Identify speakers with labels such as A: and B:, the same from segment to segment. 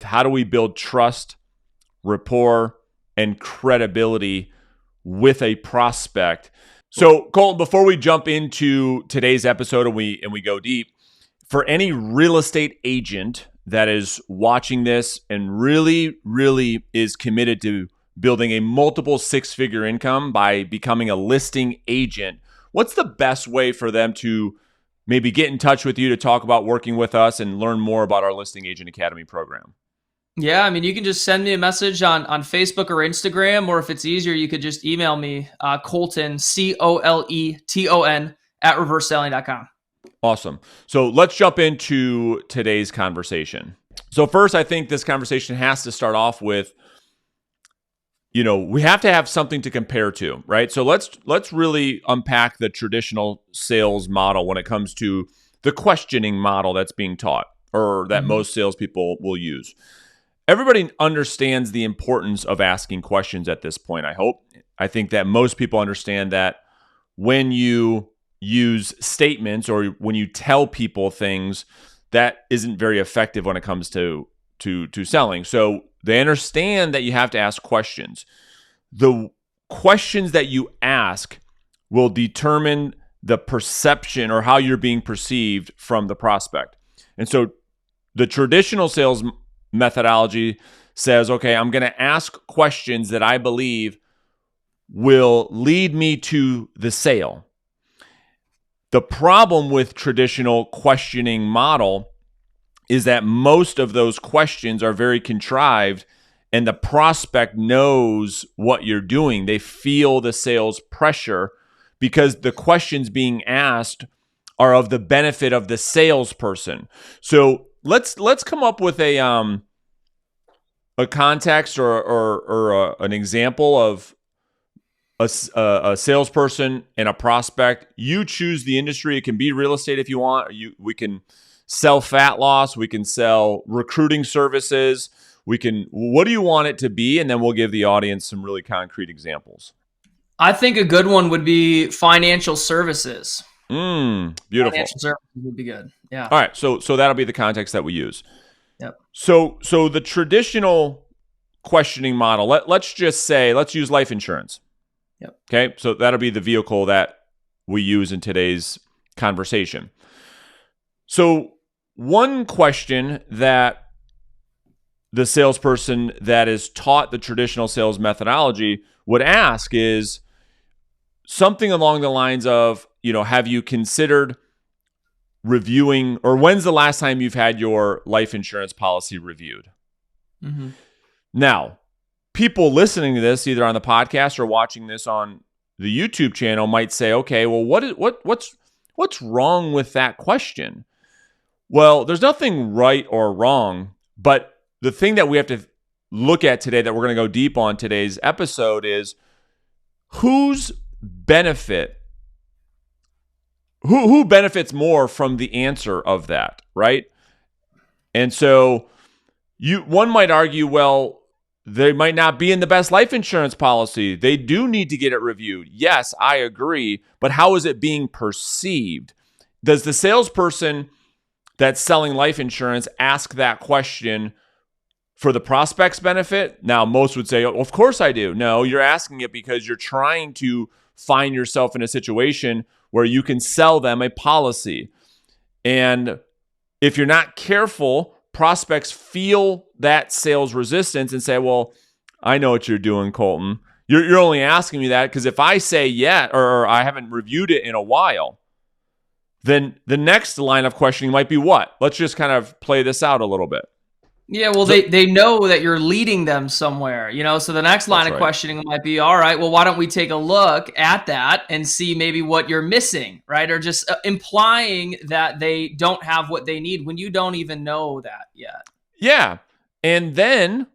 A: how do we build trust, rapport, and credibility with a prospect. So, Colton, before we jump into today's episode and we go deep, for any real estate agent that is watching this and really, really is committed to building a multiple six-figure income by becoming a listing agent, what's the best way for them to maybe get in touch with you to talk about working with us and learn more about our Listing Agent Academy program?
B: Yeah, I mean, you can just send me a message on Facebook or Instagram, or if it's easier, you could just email me, Colton, COLETON @reverseselling.com.
A: Awesome. So let's jump into today's conversation. So first, I think this conversation has to start off with, we have to have something to compare to, right? So let's really unpack the traditional sales model when it comes to the questioning model that's being taught or that most salespeople will use. Everybody understands the importance of asking questions at this point, I hope. I think that most people understand that when you use statements or when you tell people things, that isn't very effective when it comes to selling. So they understand that you have to ask questions. The questions that you ask will determine the perception or how you're being perceived from the prospect. And so the traditional sales methodology says, okay, I'm going to ask questions that I believe will lead me to the sale. The problem with traditional questioning model is that most of those questions are very contrived and the prospect knows what you're doing. They feel the sales pressure because the questions being asked are of the benefit of the salesperson. So let's come up with a context or an example of a salesperson and a prospect. You choose the industry. It can be real estate if you want. We can sell fat loss. We can sell recruiting services. What do you want it to be? And then we'll give the audience some really concrete examples.
B: I think a good one would be financial services.
A: Beautiful.
B: Financial services would be good. Yeah.
A: All right. So that'll be the context that we use.
B: Yep.
A: So the traditional questioning model, let's use life insurance.
B: Yep.
A: Okay. So that'll be the vehicle that we use in today's conversation. So one question that the salesperson that is taught the traditional sales methodology would ask is something along the lines of, have you considered reviewing, or when's the last time you've had your life insurance policy reviewed? Mm-hmm. Now, people listening to this, either on the podcast or watching this on the YouTube channel, might say, okay, well, what's wrong with that question? Well, there's nothing right or wrong, but the thing that we have to look at today that we're going to go deep on today's episode is who benefits more from the answer of that, right? And so one might argue, well, they might not be in the best life insurance policy. They do need to get it reviewed. Yes, I agree, but how is it being perceived? Does the salesperson that's selling life insurance ask that question for the prospect's benefit? Now, most would say, oh, of course I do. No, you're asking it because you're trying to find yourself in a situation where you can sell them a policy. And if you're not careful, prospects feel that sales resistance and say, well, I know what you're doing, Colton. You're only asking me that because if I say yeah, or I haven't reviewed it in a while, then the next line of questioning might be what? Let's just kind of play this out a little bit.
B: Yeah, well, they know that you're leading them somewhere, so the next line of questioning might be, all right, well, why don't we take a look at that and see maybe what you're missing, right? Or just implying that they don't have what they need when you don't even know that yet.
A: Yeah, and then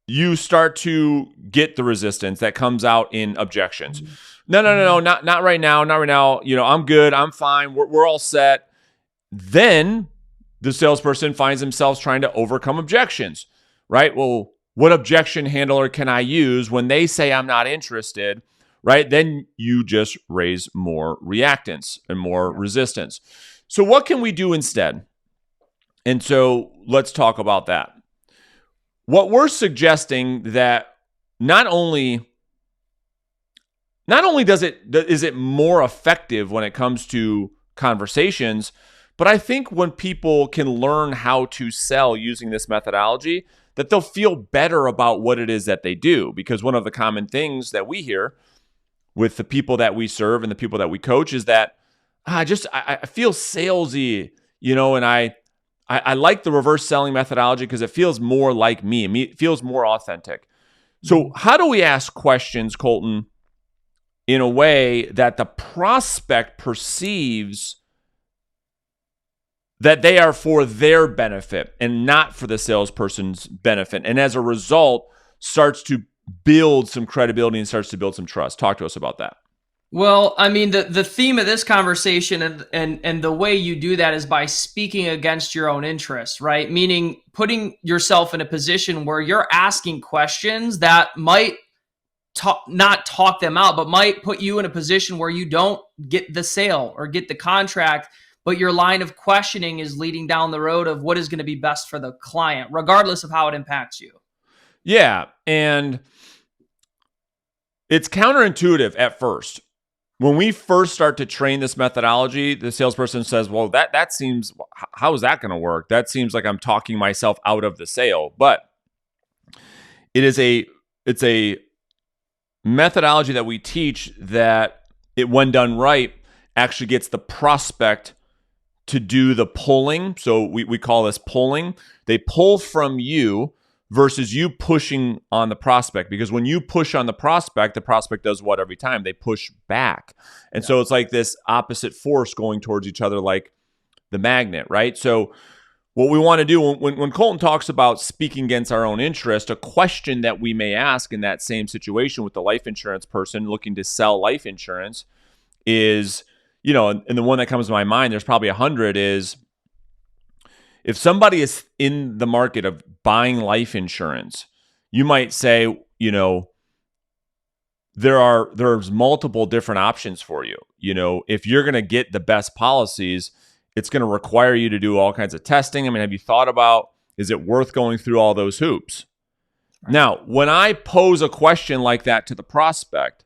A: you start to get the resistance that comes out in objections. Mm-hmm. No, not right now, not right now. I'm good, I'm fine, we're all set. Then the salesperson finds themselves trying to overcome objections, right? Well, what objection handler can I use when they say I'm not interested, right? Then you just raise more reactance and more resistance. So what can we do instead? And so let's talk about that. what we're suggesting that not only is it more effective when it comes to conversations, but I think when people can learn how to sell using this methodology, that they'll feel better about what it is that they do. Because one of the common things that we hear with the people that we serve and the people that we coach is that I feel salesy, and I like the reverse selling methodology because it feels more like me. It feels more authentic. So how do we ask questions, Colton, in a way that the prospect perceives that they are for their benefit and not for the salesperson's benefit, and as a result starts to build some credibility and starts to build some trust? Talk to us about that.
B: Well, I mean, the theme of this conversation and the way you do that is by speaking against your own interests, right? Meaning putting yourself in a position where you're asking questions that might not talk them out, but might put you in a position where you don't get the sale or get the contract, but your line of questioning is leading down the road of what is going to be best for the client, regardless of how it impacts you.
A: Yeah, and it's counterintuitive at first. When we first start to train this methodology, the salesperson says, well, that seems, how is that going to work? That seems like I'm talking myself out of the sale. But it's a methodology that we teach that when done right, actually gets the prospect to do the pulling. So we call this pulling. They pull from you versus you pushing on the prospect. Because when you push on the prospect does what every time? They push back. And so it's like this opposite force going towards each other like the magnet, right? So what we want to do when Colton talks about speaking against our own interest, a question that we may ask in that same situation with the life insurance person looking to sell life insurance is, and the one that comes to my mind, there's probably 100, is if somebody is in the market of buying life insurance, you might say, there's multiple different options for you. If you're going to get the best policies, it's going to require you to do all kinds of testing. I mean, have you thought about, is it worth going through all those hoops? Right. Now, when I pose a question like that to the prospect,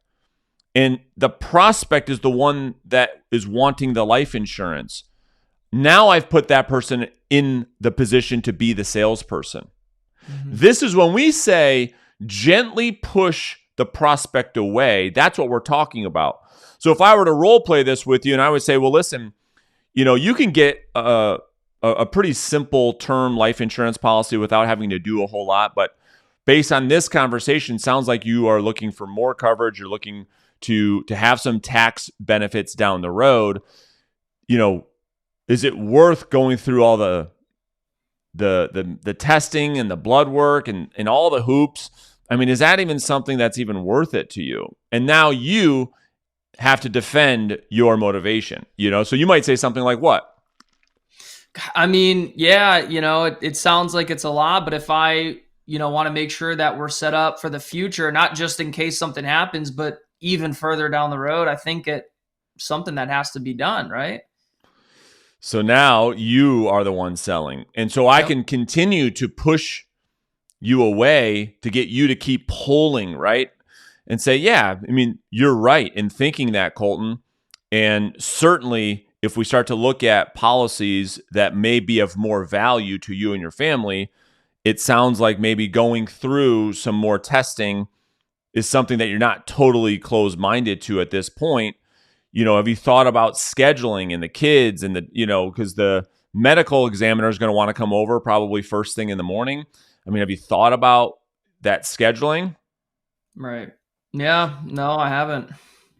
A: and the prospect is the one that is wanting the life insurance, now I've put that person in the position to be the salesperson. Mm-hmm. This is when we say gently push the prospect away. That's what we're talking about. So if I were to role play this with you and I would say, well, listen, you can get a pretty simple term life insurance policy without having to do a whole lot. But based on this conversation, sounds like you are looking for more coverage. You're looking to have some tax benefits down the road. Is it worth going through all the testing and the blood work and all the hoops? I mean, is that even something that's even worth it to you? And now you have to defend your motivation, So you might say something like what?
B: I mean, yeah, it sounds like it's a lot, but if I, want to make sure that we're set up for the future, not just in case something happens, but even further down the road, I think it's something that has to be done, right?
A: So now you are the one selling. And so I can continue to push you away to get you to keep pulling, right? And say, yeah, I mean, you're right in thinking that, Colton. And certainly if we start to look at policies that may be of more value to you and your family, it sounds like maybe going through some more testing is something that you're not totally closed-minded to at this point. Have you thought about scheduling and the kids and because the medical examiner is going to want to come over probably first thing in the morning. I mean, have you thought about that scheduling?
B: Right. Yeah, no, I haven't.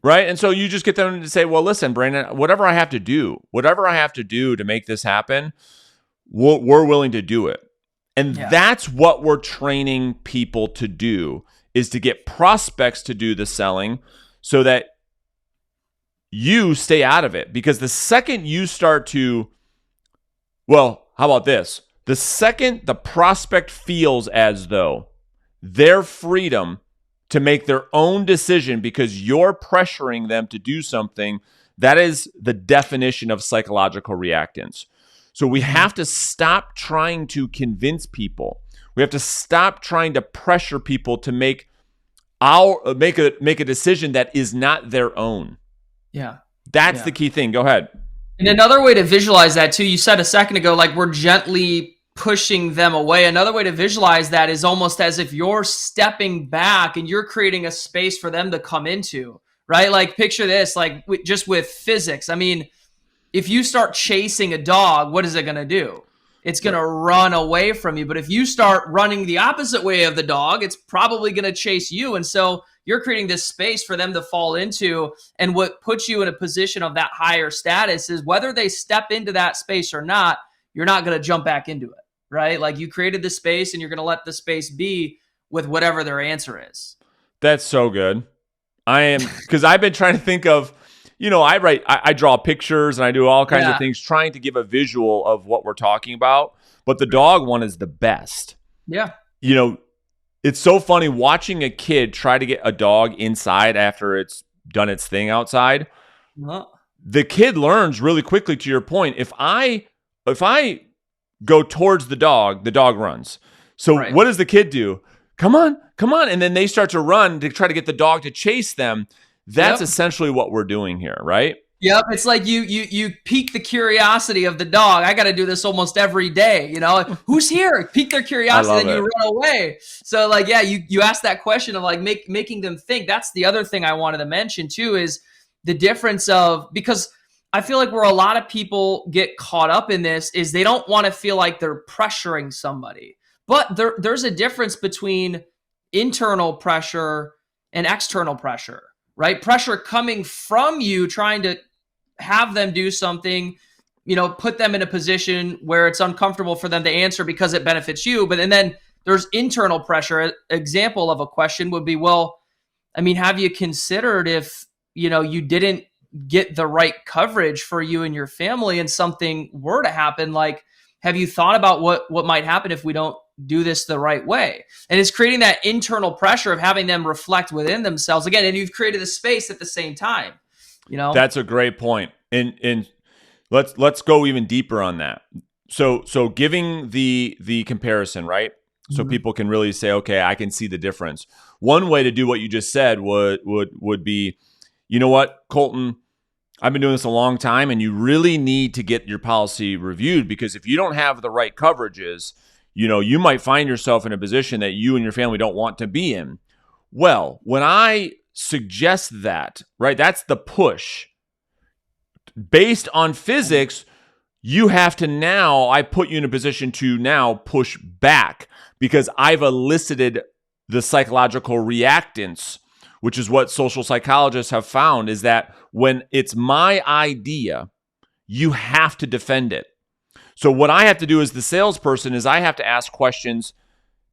A: Right. And so you just get them to say, well, listen, Brandon, whatever I have to do to make this happen, we're willing to do it. And that's what we're training people to do, is to get prospects to do the selling so that you stay out of it. Because the second you start to, how about this? The second the prospect feels as though their freedom to make their own decision because you're pressuring them to do something, that is the definition of psychological reactance. So we have to stop trying to convince people. We have to stop trying to pressure people to make a decision that is not their own.
B: Yeah.
A: That's the key thing. Go ahead.
B: And another way to visualize that too, you said a second ago, like we're gently pushing them away. Another way to visualize that is almost as if you're stepping back and you're creating a space for them to come into, right? Like picture this, like just with physics. I mean, if you start chasing a dog, what is it going to do? It's going to run away from you. But if you start running the opposite way of the dog, it's probably going to chase you. And so you're creating this space for them to fall into. And what puts you in a position of that higher status is whether they step into that space or not, you're not going to jump back into it, right? Like you created the space and you're going to let the space be with whatever their answer is.
A: That's so good. Because I've been trying to think of, I draw pictures and I do all kinds of things trying to give a visual of what we're talking about. But the dog one is the best.
B: Yeah.
A: It's so funny watching a kid try to get a dog inside after it's done its thing outside. The kid learns really quickly, to your point. If I go towards the dog runs. So what does the kid do? Come on. And then they start to run to try to get the dog to chase them. That's essentially what we're doing here, right?
B: Yep. It's like you pique the curiosity of the dog. I got to do this almost every day. Who's here? Pique their curiosity, and you run away. So like, you ask that question of like making them think. That's the other thing I wanted to mention too, is the difference of, because I feel like where a lot of people get caught up in this is they don't want to feel like they're pressuring somebody. But there's a difference between internal pressure and external pressure. Right? Pressure coming from you, trying to have them do something, put them in a position where it's uncomfortable for them to answer because it benefits you. And then there's internal pressure. Example of a question would be, well, I mean, have you considered if, you didn't get the right coverage for you and your family and something were to happen? Like, have you thought about what might happen if we don't do this the right way? And it's creating that internal pressure of having them reflect within themselves again. And you've created a space at the same time,
A: That's a great point. And let's go even deeper on that. So giving the comparison, right? So people can really say, okay, I can see the difference. One way to do what you just said would be, you know what, Colton, I've been doing this a long time and you really need to get your policy reviewed, because if you don't have the right coverages, you might find yourself in a position that you and your family don't want to be in. Well, when I suggest that, right, that's the push. Based on physics, I put you in a position to now push back because I've elicited the psychological reactance, which is what social psychologists have found, is that when it's my idea, you have to defend it. So what I have to do as the salesperson is I have to ask questions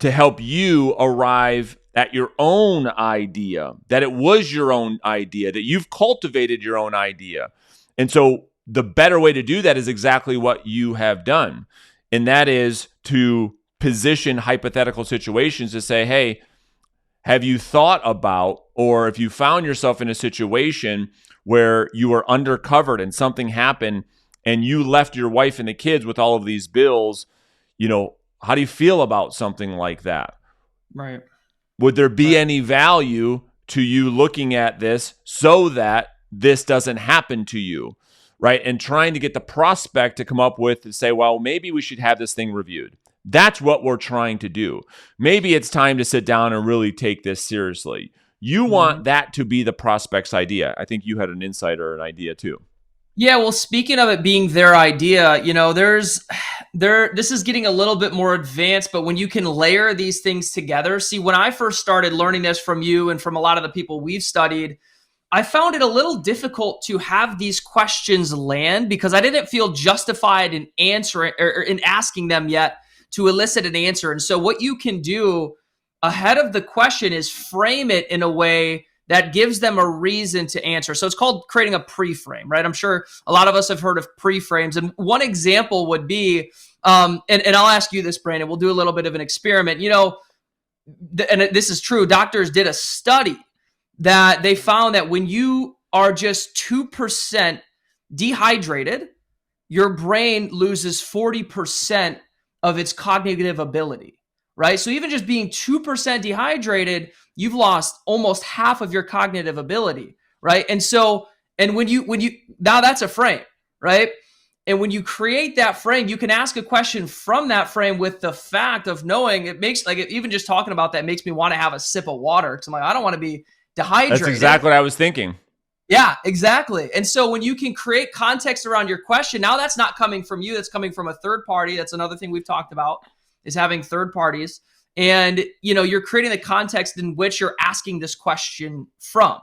A: to help you arrive at your own idea, that it was your own idea, that you've cultivated your own idea. And so the better way to do that is exactly what you have done. And that is to position hypothetical situations to say, hey, have you thought about, or if you found yourself in a situation where you were undercovered and something happened and you left your wife and the kids with all of these bills, how do you feel about something like that?
B: Right.
A: Would there be any value to you looking at this so that this doesn't happen to you, right? And trying to get the prospect to come up with and say, well, maybe we should have this thing reviewed. That's what we're trying to do. Maybe it's time to sit down and really take this seriously. You want that to be the prospect's idea. I think you had an insight or an idea too.
B: Yeah, well, speaking of it being their idea, this is getting a little bit more advanced, but when you can layer these things together, see, when I first started learning this from you and from a lot of the people we've studied, I found it a little difficult to have these questions land because I didn't feel justified in answering or in asking them yet to elicit an answer. And so what you can do ahead of the question is frame it in a way that gives them a reason to answer. So it's called creating a pre-frame, right? I'm sure a lot of us have heard of pre-frames. And one example would be, and I'll ask you this, Brandon, we'll do a little bit of an experiment. And this is true, doctors did a study that they found that when you are just 2% dehydrated, your brain loses 40% of its cognitive ability. right? So even just being 2% dehydrated, you've lost almost half of your cognitive ability, right? And so, and when you now that's a frame, right? And when you create that frame, you can ask a question from that frame with the fact of knowing it makes, like, even just talking about that makes me want to have a sip of water. Cause I'm like, I don't want to be dehydrated.
A: That's exactly what I was thinking.
B: Yeah, exactly. And so when you can create context around your question, now that's not coming from you, that's coming from a third party. That's another thing we've talked about, is having third parties. And, you're creating the context in which you're asking this question from.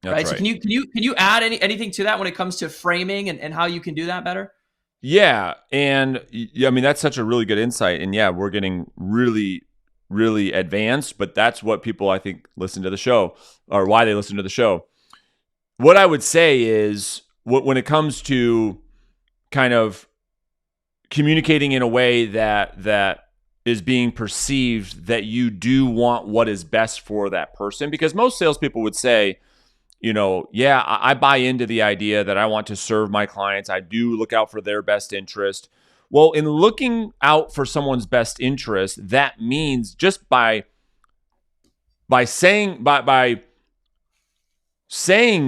A: That's
B: right. So can you add anything to that when it comes to framing and how you can do that better?
A: Yeah. And I mean, that's such a really good insight. And yeah, we're getting really, really advanced, but that's what people, I think, listen to the show, or why they listen to the show. What I would say is, when it comes to kind of communicating in a way that is being perceived that you do want what is best for that person, because most salespeople would say, yeah, I buy into the idea that I want to serve my clients. I do look out for their best interest. Well, in looking out for someone's best interest, that means just by saying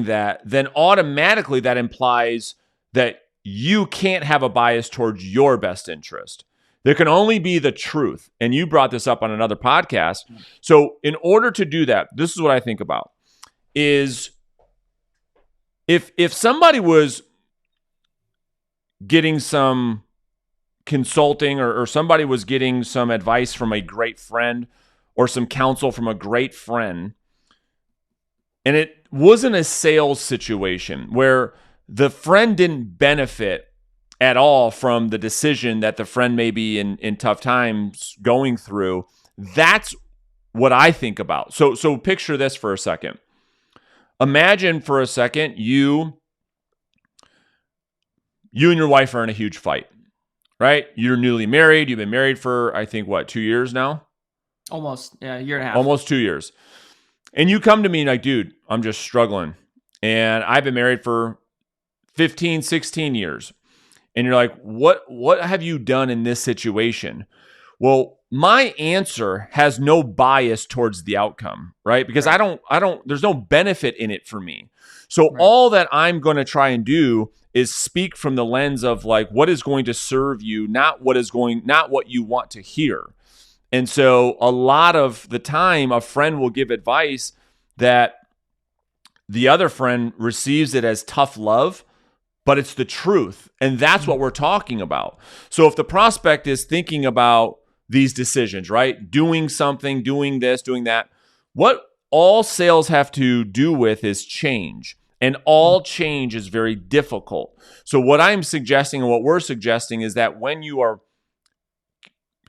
A: that, then automatically that implies that you can't have a bias towards your best interest. There can only be the truth. And you brought this up on another podcast. So in order to do that, this is what I think about is, if somebody was getting some consulting, or somebody was getting some advice from a great friend, or some counsel from a great friend, and it wasn't a sales situation where the friend didn't benefit at all from the decision that the friend may be in tough times going through, that's what I think about. So picture this for a second. Imagine for a second you and your wife are in a huge fight, right? You're newly married. You've been married for, I think, 2 years now?
B: Almost, yeah, a year and a half.
A: Almost 2 years. And you come to me like, dude, I'm just struggling. And I've been married for 15, 16 years. And you're like, what have you done in this situation? Well, my answer has no bias towards the outcome, right? Because I don't, there's no benefit in it for me. So all that I'm going to try and do is speak from the lens of like, what is going to serve you, not what you want to hear. And so a lot of the time, a friend will give advice that the other friend receives it as tough love, but it's the truth. And that's what we're talking about. So if the prospect is thinking about these decisions, right? Doing something, doing this, doing that, what all sales have to do with is change. And all change is very difficult. So what I'm suggesting, and what we're suggesting, is that when you are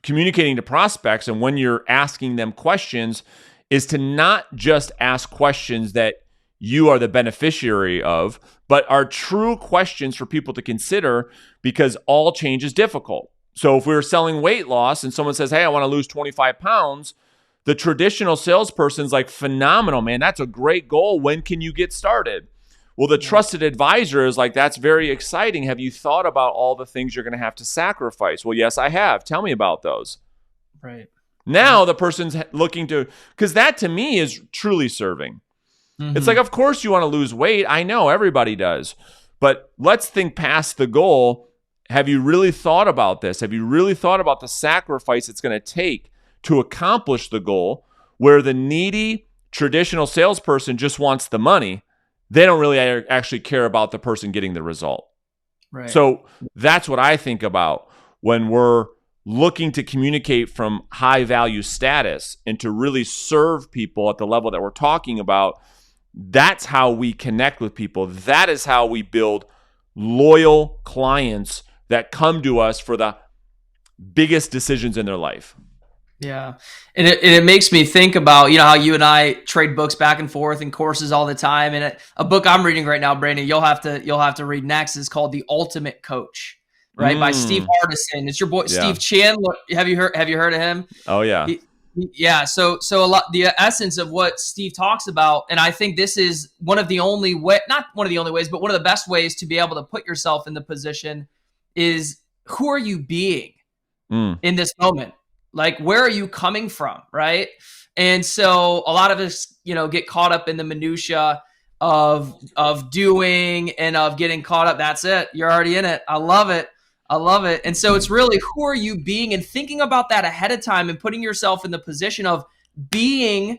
A: communicating to prospects and when you're asking them questions, is to not just ask questions that you are the beneficiary of, but are true questions for people to consider, because all change is difficult. So if we were selling weight loss and someone says, hey, I want to lose 25 pounds, the traditional salesperson's like, phenomenal, man. That's a great goal. When can you get started? Well, the trusted advisor is like, that's very exciting. Have you thought about all the things you're going to have to sacrifice? Well, yes, I have. Tell me about those.
B: Right.
A: Now the person's looking to, because that to me is truly serving. Mm-hmm. It's like, of course you want to lose weight. I know everybody does. But let's think past the goal. Have you really thought about this? Have you really thought about the sacrifice it's going to take to accomplish the goal, where the needy traditional salesperson just wants the money? They don't really actually care about the person getting the result. Right. So that's what I think about when we're looking to communicate from high value status and to really serve people at the level that we're talking about. That's how we connect with people. That is how we build loyal clients that come to us for the biggest decisions in their life.
B: Yeah. And it makes me think about, how you and I trade books back and forth and courses all the time. And a book I'm reading right now, Brandon, you'll have to read next, is called The Ultimate Coach, right? By Steve Hardison. It's your boy, Steve Chan. Have you heard of him?
A: Oh yeah.
B: Yeah. So a lot, the essence of what Steve talks about, and I think this is one of the only way, not one of the only ways, but one of the best ways to be able to put yourself in the position, is who are you being in this moment? Like, where are you coming from, right? And so a lot of us, get caught up in the minutia of doing and of getting caught up. That's it. You're already in it. I love it. I love it. And so it's really, who are you being, and thinking about that ahead of time and putting yourself in the position of being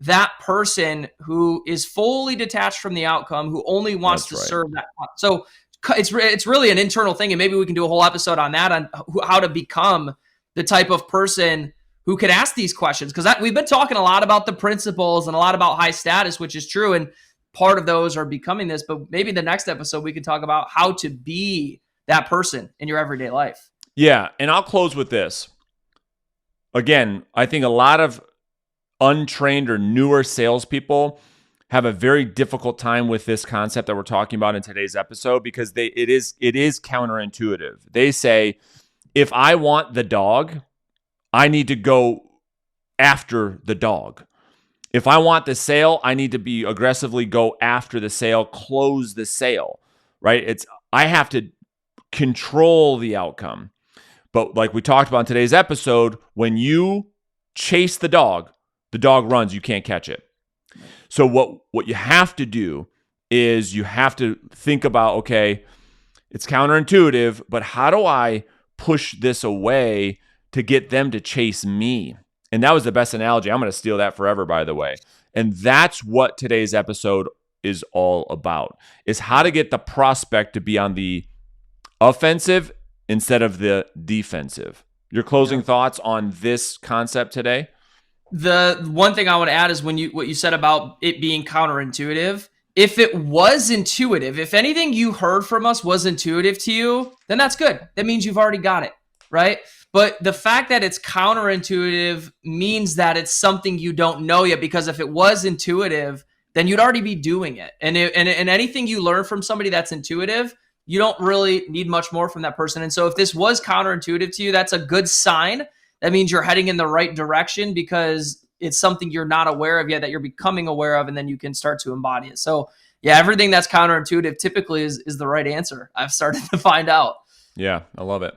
B: that person who is fully detached from the outcome, who only wants to serve that. So it's really an internal thing. And maybe we can do a whole episode on that, on how to become the type of person who can ask these questions. Because we've been talking a lot about the principles and a lot about high status, which is true. And part of those are becoming this. But maybe the next episode, we can talk about how to be that person in your everyday life.
A: Yeah. And I'll close with this. Again, I think a lot of untrained or newer salespeople have a very difficult time with this concept that we're talking about in today's episode, because it is counterintuitive. They say, if I want the dog, I need to go after the dog. If I want the sale, I need to be aggressively go after the sale, close the sale, right? I have to control the outcome. But like we talked about in today's episode, when you chase the dog runs, you can't catch it. So what you have to do is you have to think about, okay, it's counterintuitive, but how do I push this away to get them to chase me? And that was the best analogy. I'm going to steal that forever, by the way. And that's what today's episode is all about, is how to get the prospect to be on the offensive instead of the defensive. Your closing thoughts on this concept today?
B: The one thing I want to add is what you said about it being counterintuitive. If it was intuitive, if anything you heard from us was intuitive to you, then that's good. That means you've already got it, right? But the fact that it's counterintuitive means that it's something you don't know yet, because if it was intuitive, then you'd already be doing it. And anything you learn from somebody that's intuitive, you don't really need much more from that person. And so if this was counterintuitive to you, that's a good sign. That means you're heading in the right direction, because it's something you're not aware of yet that you're becoming aware of, and then you can start to embody it. So yeah, everything that's counterintuitive typically is the right answer. I've started to find out.
A: Yeah, I love it.